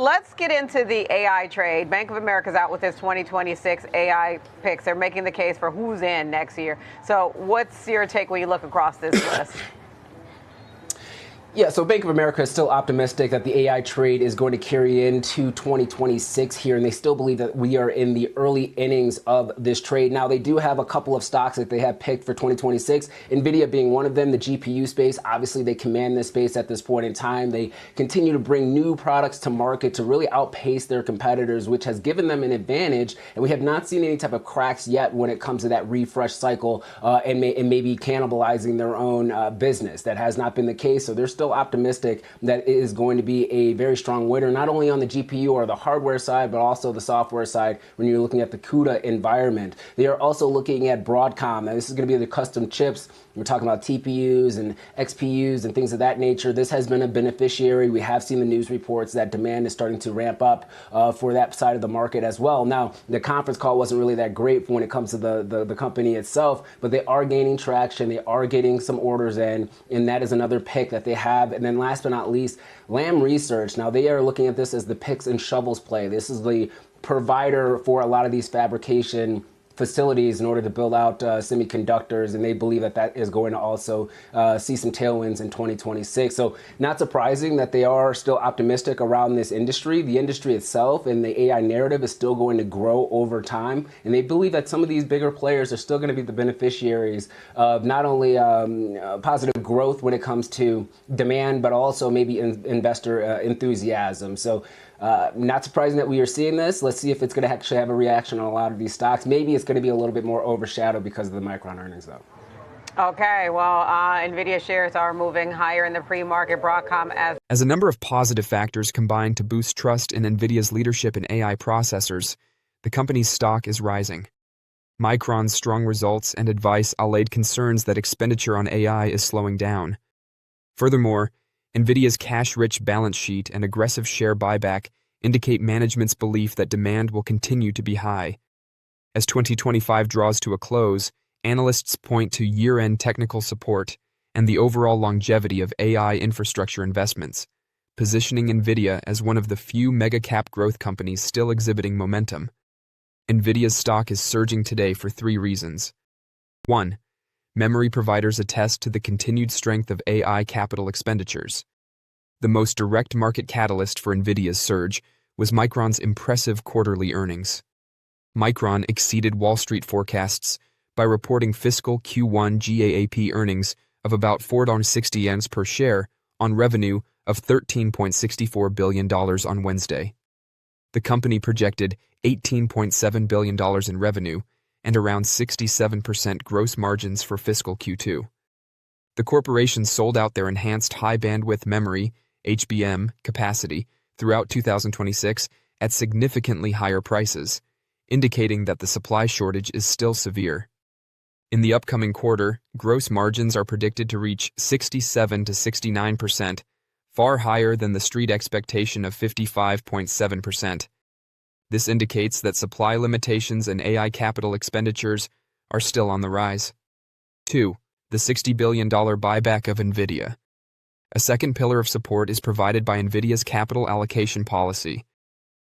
Let's get into the AI trade. Bank of America's out with its 2026 AI picks. They're making the case for who's in next year. So what's your take when you look across this list? Yeah, so Bank of America is still optimistic that the AI trade is going to carry into 2026 here, and they still believe that we are in the early innings of this trade. Now, they do have a couple of stocks that they have picked for 2026, Nvidia being one of them, the GPU space. Obviously, they command this space at this point in time. They continue to bring new products to market to really outpace their competitors, which has given them an advantage, and we have not seen any type of cracks yet when it comes to that refresh cycle and maybe cannibalizing their own business. That has not been the case, so they're still optimistic that it is going to be a very strong winner, not only on the GPU or the hardware side, but also the software side when you're looking at the CUDA environment. They are also looking at Broadcom. Now, this is going to be the custom chips. We're talking about TPUs and XPUs and things of that nature. This has been a beneficiary. We have seen the news reports that demand is starting to ramp up for that side of the market as well. Now, the conference call wasn't really that great when it comes to the company itself, but they are gaining traction. They are getting some orders in, and that is another pick that they have. And then last but not least, Lam Research. Now, they are looking at this as the picks and shovels play. This is the provider for a lot of these fabrication facilities in order to build out semiconductors, and they believe that that is going to also see some tailwinds in 2026. So not surprising that they are still optimistic around this industry. The industry itself and the AI narrative is still going to grow over time, and they believe that some of these bigger players are still going to be the beneficiaries of not only positive growth when it comes to demand, but also maybe investor enthusiasm. So not surprising that we are seeing this. Let's see if it's going to actually have a reaction on a lot of these stocks. Maybe it's going to be a little bit more overshadowed because of the Micron earnings, though. Okay, well, Nvidia shares are moving higher in the pre-market. Broadcom as a number of positive factors combine to boost trust in Nvidia's leadership in AI processors, the company's stock is rising. Micron's strong results and advice allayed concerns that expenditure on AI is slowing down. Furthermore, Nvidia's cash-rich balance sheet and aggressive share buyback indicate management's belief that demand will continue to be high. As 2025 draws to a close, analysts point to year-end technical support and the overall longevity of AI infrastructure investments, positioning Nvidia as one of the few mega-cap growth companies still exhibiting momentum. Nvidia's stock is surging today for three reasons. 1. Memory providers attest to the continued strength of AI capital expenditures. The most direct market catalyst for Nvidia's surge was Micron's impressive quarterly earnings. Micron exceeded Wall Street forecasts by reporting fiscal Q1 GAAP earnings of about $4.60 per share on revenue of $13.64 billion on Wednesday. The company projected $18.7 billion in revenue and around 67% gross margins for fiscal Q2. The corporation sold out their enhanced high-bandwidth memory, HBM, capacity throughout 2026 at significantly higher prices, indicating that the supply shortage is still severe. In the upcoming quarter, gross margins are predicted to reach 67 to 69%, far higher than the street expectation of 55.7%. This indicates that supply limitations and AI capital expenditures are still on the rise. 2. The $60 billion buyback of Nvidia. A second pillar of support is provided by Nvidia's capital allocation policy.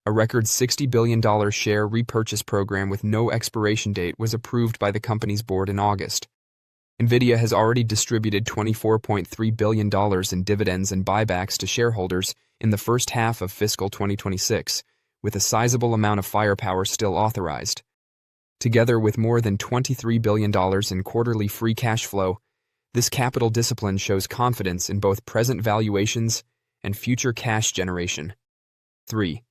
A record $60 billion share repurchase program with no expiration date was approved by the company's board in August. Nvidia has already distributed $24.3 billion in dividends and buybacks to shareholders in the first half of fiscal 2026, with a sizable amount of firepower still authorized. Together with more than $23 billion in quarterly free cash flow, this capital discipline shows confidence in both present valuations and future cash generation. 3.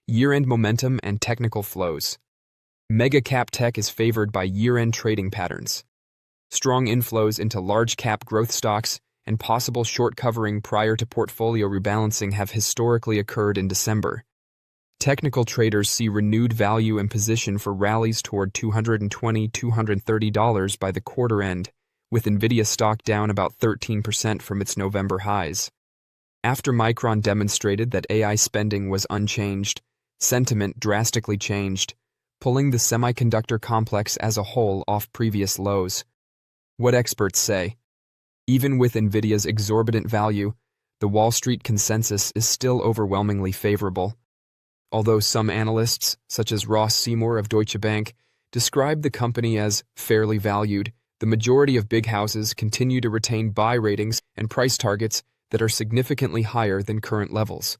Year-end momentum and technical flows. Mega-cap tech is favored by year-end trading patterns. Strong inflows into large-cap growth stocks and possible short covering prior to portfolio rebalancing have historically occurred in December. Technical traders see renewed value and position for rallies toward $220–230 by the quarter end, with Nvidia stock down about 13% from its November highs. After Micron demonstrated that AI spending was unchanged, sentiment drastically changed, pulling the semiconductor complex as a whole off previous lows. What experts say: even with Nvidia's exorbitant value, the Wall Street consensus is still overwhelmingly favorable. Although some analysts, such as Ross Seymour of Deutsche Bank, describe the company as fairly valued, the majority of big houses continue to retain buy ratings and price targets that are significantly higher than current levels.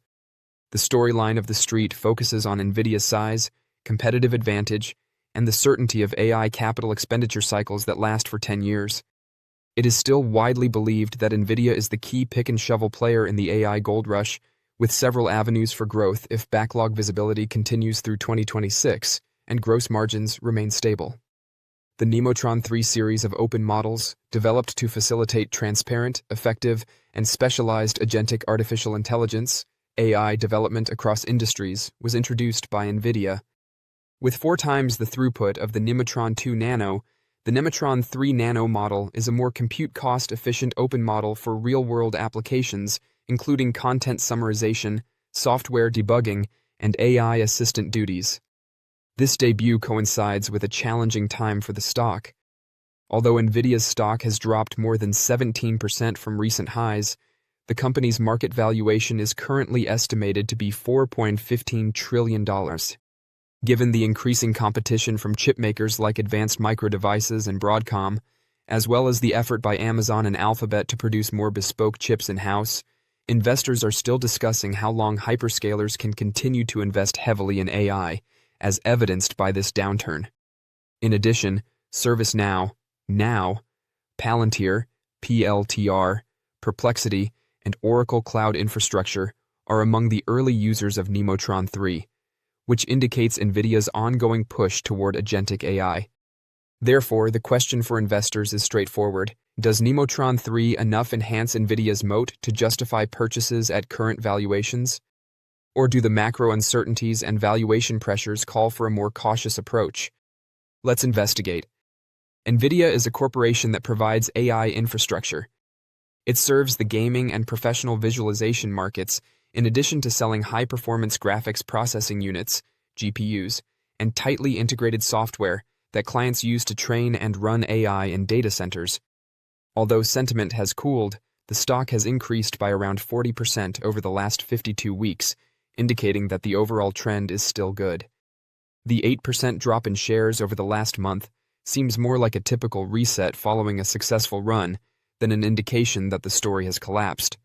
The storyline of the street focuses on Nvidia's size, competitive advantage, and the certainty of AI capital expenditure cycles that last for 10 years. It is still widely believed that Nvidia is the key pick-and-shovel player in the AI gold rush, with several avenues for growth if backlog visibility continues through 2026 and gross margins remain stable. The Nemotron 3 series of open models, developed to facilitate transparent, effective, and specialized agentic artificial intelligence (AI) development across industries, was introduced by Nvidia. With 4 times the throughput of the Nemotron 2 Nano, the Nemotron 3 Nano model is a more compute cost-efficient open model for real-world applications, including content summarization, software debugging, and AI assistant duties. This debut coincides with a challenging time for the stock. Although Nvidia's stock has dropped more than 17% from recent highs, the company's market valuation is currently estimated to be $4.15 trillion. Given the increasing competition from chipmakers like Advanced Micro Devices and Broadcom, as well as the effort by Amazon and Alphabet to produce more bespoke chips in-house, investors are still discussing how long hyperscalers can continue to invest heavily in AI, as evidenced by this downturn. In addition, ServiceNow, Now, Palantir, PLTR, Perplexity, and Oracle Cloud Infrastructure are among the early users of Nemotron 3, which indicates Nvidia's ongoing push toward agentic AI. Therefore, the question for investors is straightforward. Does Nemotron 3 enough enhance Nvidia's moat to justify purchases at current valuations? Or do the macro uncertainties and valuation pressures call for a more cautious approach? Let's investigate. Nvidia is a corporation that provides AI infrastructure. It serves the gaming and professional visualization markets, in addition to selling high-performance graphics processing units, GPUs, and tightly integrated software that clients use to train and run AI in data centers. Although sentiment has cooled, the stock has increased by around 40% over the last 52 weeks, indicating that the overall trend is still good. The 8% drop in shares over the last month seems more like a typical reset following a successful run than an indication that the story has collapsed.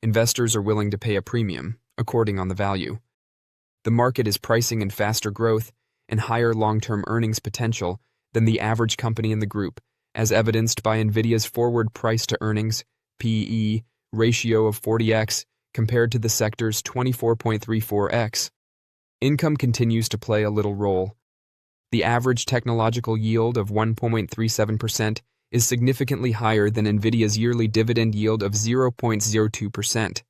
Investors are willing to pay a premium, according on the value. The market is pricing in faster growth and higher long-term earnings potential than the average company in the group, as evidenced by Nvidia's forward price-to-earnings (PE) ratio of 40x compared to the sector's 24.34x. Income continues to play a little role. The average technological yield of 1.37% is significantly higher than Nvidia's yearly dividend yield of 0.02%.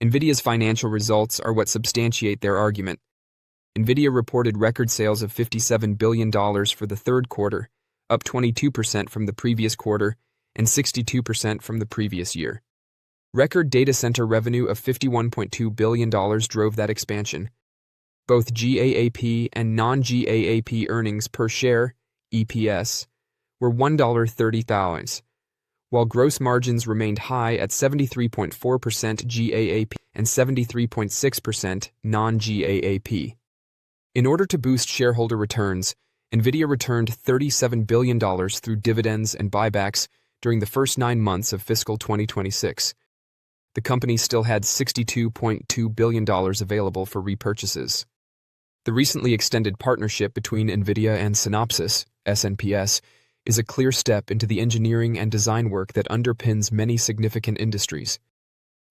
Nvidia's financial results are what substantiate their argument. Nvidia reported record sales of $57 billion for the third quarter, up 22% from the previous quarter and 62% from the previous year. Record data center revenue of $51.2 billion drove that expansion. Both GAAP and non-GAAP earnings per share, EPS, were $1.30, while gross margins remained high at 73.4% GAAP and 73.6% non-GAAP. In order to boost shareholder returns, Nvidia returned $37 billion through dividends and buybacks during the first 9 months of fiscal 2026. The company still had $62.2 billion available for repurchases. The recently extended partnership between Nvidia and Synopsys, SNPS, is a clear step into the engineering and design work that underpins many significant industries.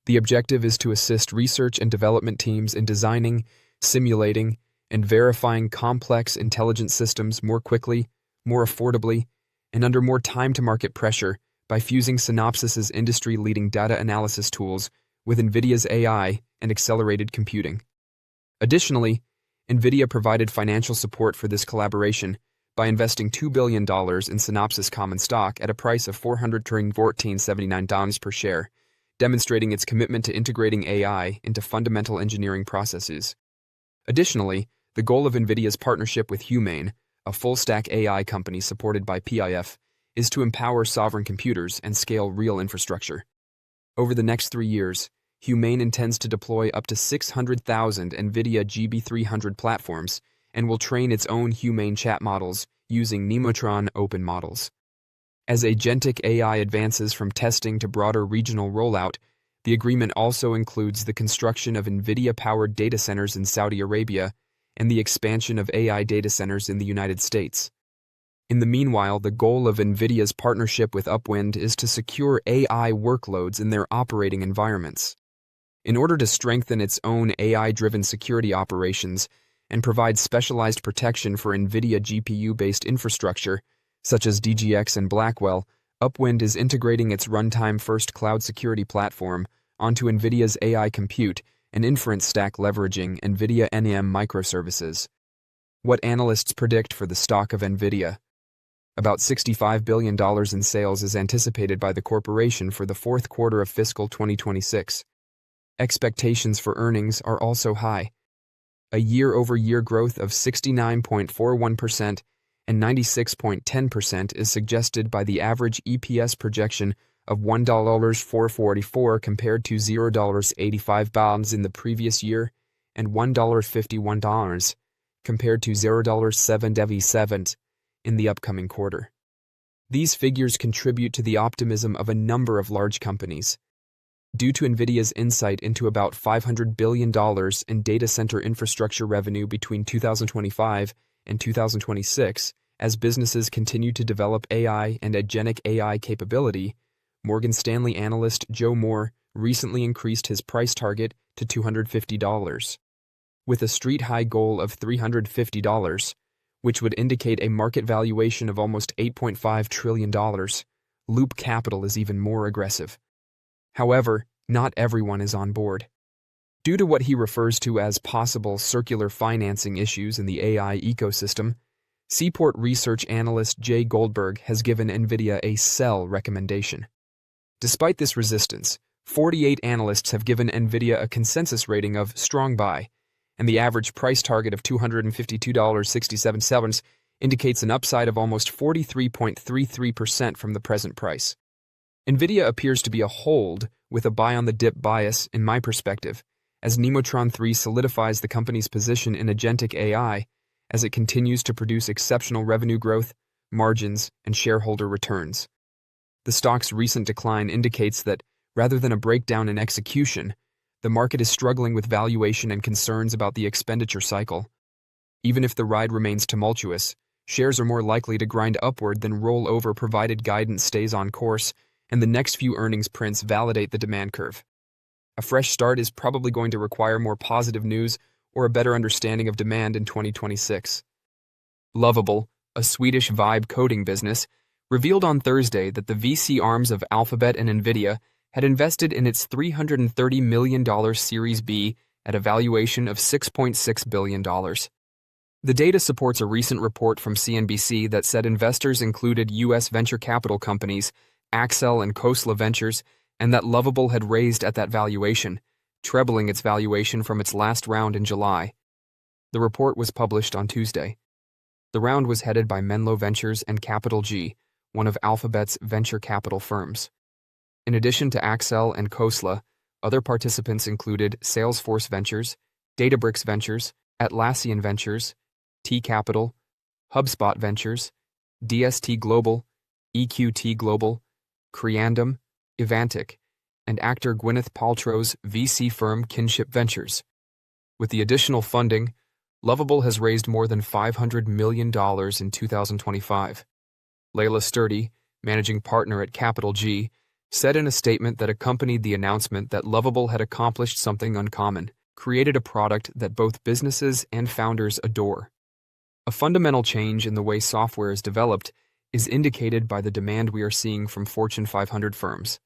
The objective is to assist research and development teams in designing, simulating, and verifying complex intelligent systems more quickly, more affordably, and under more time-to-market pressure by fusing Synopsys' industry-leading data analysis tools with Nvidia's AI and accelerated computing. Additionally, Nvidia provided financial support for this collaboration by investing $2 billion in Synopsys common stock at a price of $414.79 per share, demonstrating its commitment to integrating AI into fundamental engineering processes. Additionally, the goal of Nvidia's partnership with 𝗼𝗺, a full-stack AI company supported by PIF, is to empower sovereign computers and scale real infrastructure. Over the next 3 years, 𝗜𝗺 intends to deploy up to 600,000 NVIDIA GB300 platforms and will train its own 𝗜𝗺 chat models using Nemotron open models. As agentic AI advances from testing to broader regional rollout, the agreement also includes the construction of NVIDIA-powered data centers in Saudi Arabia and the expansion of AI data centers in the United States. In the meanwhile, the goal of NVIDIA's partnership with Upwind is to secure AI workloads in their operating environments. In order to strengthen its own AI-driven security operations and provide specialized protection for NVIDIA GPU-based infrastructure, such as DGX and Blackwell, Upwind is integrating its runtime-first cloud security platform onto NVIDIA's AI compute and inference stack leveraging NVIDIA NEM microservices. What analysts predict for the stock of NVIDIA? About $65 billion in sales is anticipated by the corporation for the fourth quarter of fiscal 2026. Expectations for earnings are also high. A year-over-year growth of 69.41% and 96.10% is suggested by the average EPS projection of $1.444 compared to $0.85 in the previous year and $1.51 compared to $0.77 in the upcoming quarter. These figures contribute to the optimism of a number of large companies. Due to NVIDIA's insight into about $500 billion in data center infrastructure revenue between 2025 and 2026, as businesses continue to develop AI and agentic AI capability, Morgan Stanley analyst Joe Moore recently increased his price target to $250. With a street-high goal of $350, which would indicate a market valuation of almost $8.5 trillion, Loop Capital is even more aggressive. However, not everyone is on board. Due to what he refers to as possible circular financing issues in the AI ecosystem, Seaport research analyst Jay Goldberg has given NVIDIA a sell recommendation. Despite this resistance, 48 analysts have given NVIDIA a consensus rating of strong buy, and the average price target of $252.67 indicates an upside of almost 43.33% from the present price. NVIDIA appears to be a hold with a buy on the dip bias in my perspective, as Nemotron 3 solidifies the company's position in agentic AI as it continues to produce exceptional revenue growth, margins, and shareholder returns. The stock's recent decline indicates that, rather than a breakdown in execution, the market is struggling with valuation and concerns about the expenditure cycle. Even if the ride remains tumultuous, shares are more likely to grind upward than roll over provided guidance stays on course and the next few earnings prints validate the demand curve. A fresh start is probably going to require more positive news or a better understanding of demand in 2026. Lovable, a Swedish vibe coding business, revealed on Thursday that the VC arms of Alphabet and Nvidia had invested in its $330 million Series B at a valuation of $6.6 billion. The data supports a recent report from CNBC that said investors included U.S. venture capital companies Accel and Khosla Ventures, and that Lovable had raised at that valuation, trebling its valuation from its last round in July. The report was published on Tuesday. The round was headed by Menlo Ventures and Capital G, one of Alphabet's venture capital firms. In addition to Accel and Khosla, other participants included Salesforce Ventures, Databricks Ventures, Atlassian Ventures, T Capital, HubSpot Ventures, DST Global, EQT Global, Creandum, Evantic, and actor Gwyneth Paltrow's VC firm Kinship Ventures. With the additional funding, Lovable has raised more than $500 million in 2025. Layla Sturdy, managing partner at Capital G, said in a statement that accompanied the announcement that Lovable had accomplished something uncommon, created a product that both businesses and founders adore. A fundamental change in the way software is developed is indicated by the demand we are seeing from Fortune 500 firms.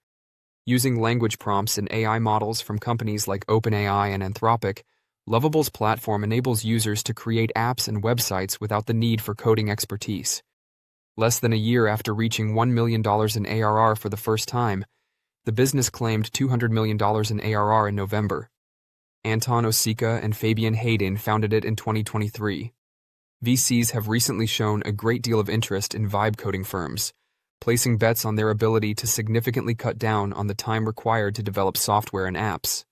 Using language prompts and AI models from companies like OpenAI and Anthropic, Lovable's platform enables users to create apps and websites without the need for coding expertise. Less than a year after reaching $1 million in ARR for the first time, the business claimed $200 million in ARR in November. Anton Osika and Fabian Hayden founded it in 2023. VCs have recently shown a great deal of interest in vibe coding firms, placing bets on their ability to significantly cut down on the time required to develop software and apps.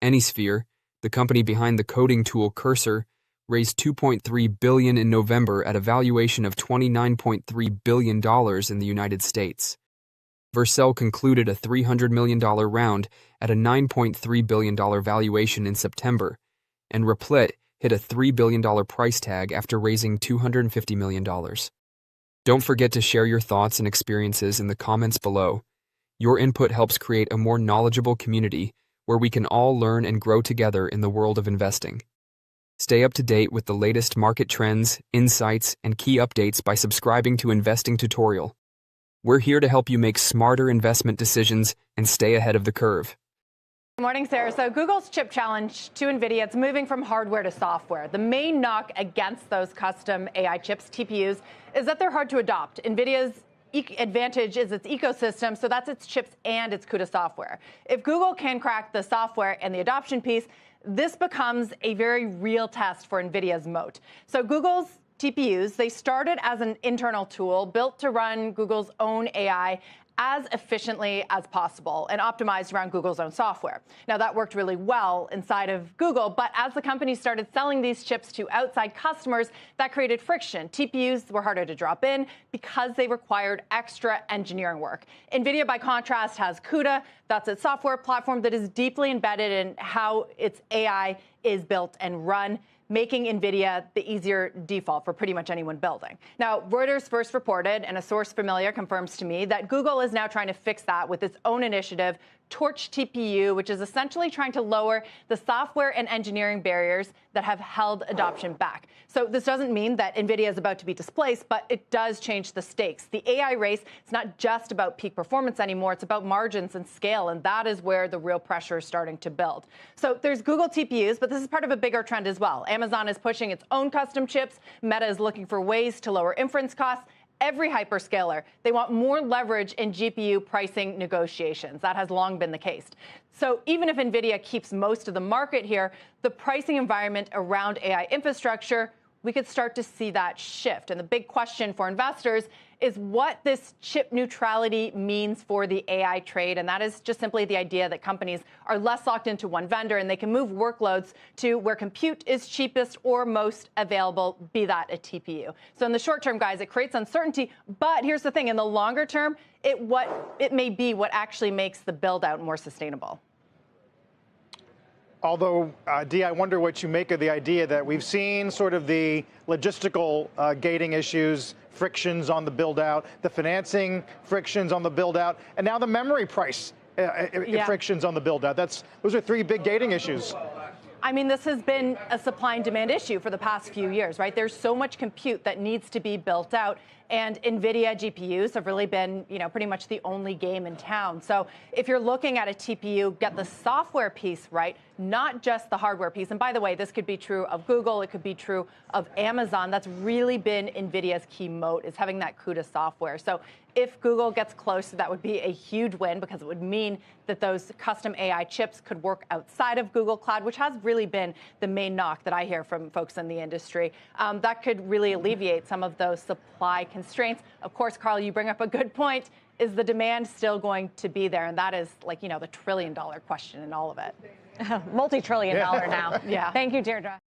AnySphere, the company behind the coding tool Cursor, raised $2.3 billion in November at a valuation of $29.3 billion in the United States. Vercel concluded a $300 million round at a $9.3 billion valuation in September, and 𝗜𝗺𝗺𝗏 hit a $3 billion price tag after raising $250 million. Don't forget to share your thoughts and experiences in the comments below. Your input helps create a more knowledgeable community where we can all learn and grow together in the world of investing. Stay up to date with the latest market trends, insights, and key updates by subscribing to Investing Tutorial. We're here to help you make smarter investment decisions and stay ahead of the curve. Good morning, Sarah. So Google's chip challenge to Nvidia, it's moving from hardware to software. The main knock against those custom AI chips, TPUs, is that they're hard to adopt. Nvidia's advantage is its ecosystem, so that's its chips and its CUDA software. If Google can crack the software and the adoption piece, this becomes a very real test for Nvidia's moat. So Google's TPUs, they started as an internal tool built to run Google's own AI as efficiently as possible and optimized around Google's own software. Now, that worked really well inside of Google, but as the company started selling these chips to outside customers, that created friction. TPUs were harder to drop in because they required extra engineering work. Nvidia, by contrast, has CUDA. That's its software platform that is deeply embedded in how its AI is built and run, making Nvidia the easier default for pretty much anyone building. Now, Reuters first reported, and a source familiar confirms to me, that Google is now trying to fix that with its own initiative, Torch TPU, which is essentially trying to lower the software and engineering barriers that have held adoption back. So this doesn't mean that Nvidia is about to be displaced, but it does change the stakes. The AI race is not just about peak performance anymore, it's about margins and scale, and that is where the real pressure is starting to build. So there's Google TPUs, but this is part of a bigger trend as well. Amazon is pushing its own custom chips. Meta is looking for ways to lower inference costs. Every hyperscaler, they want more leverage in GPU pricing negotiations. That has long been the case. So even if Nvidia keeps most of the market here, the pricing environment around AI infrastructure, we could start to see that shift. And the big question for investors is what this chip neutrality means for the AI trade. And that is just simply the idea that companies are less locked into one vendor and they can move workloads to where compute is cheapest or most available, be that a TPU. So in the short term, guys, it creates uncertainty. But here's the thing, in the longer term, it may be what actually makes the build out more sustainable. Although, Dee, I wonder what you make of the idea that we've seen sort of the logistical gating issues, frictions on the build-out, the financing frictions on the build-out, and now the memory price frictions on the build-out. Those are three big gating issues. I mean, this has been a supply and demand issue for the past few years, right? There's so much compute that needs to be built out. And Nvidia GPUs have really been, pretty much the only game in town. So if you're looking at a TPU, get the software piece right, not just the hardware piece. And by the way, this could be true of Google. It could be true of Amazon. That's really been Nvidia's key moat, is having that CUDA software. So if Google gets close, that would be a huge win because it would mean that those custom AI chips could work outside of Google Cloud, which has really been the main knock that I hear from folks in the industry. That could really alleviate some of those supply constraints. Of course, Carl, you bring up a good point. Is the demand still going to be there? And that is, like, the trillion-dollar question in all of it. Multi-trillion dollar now. Yeah. Thank you, Deirdre.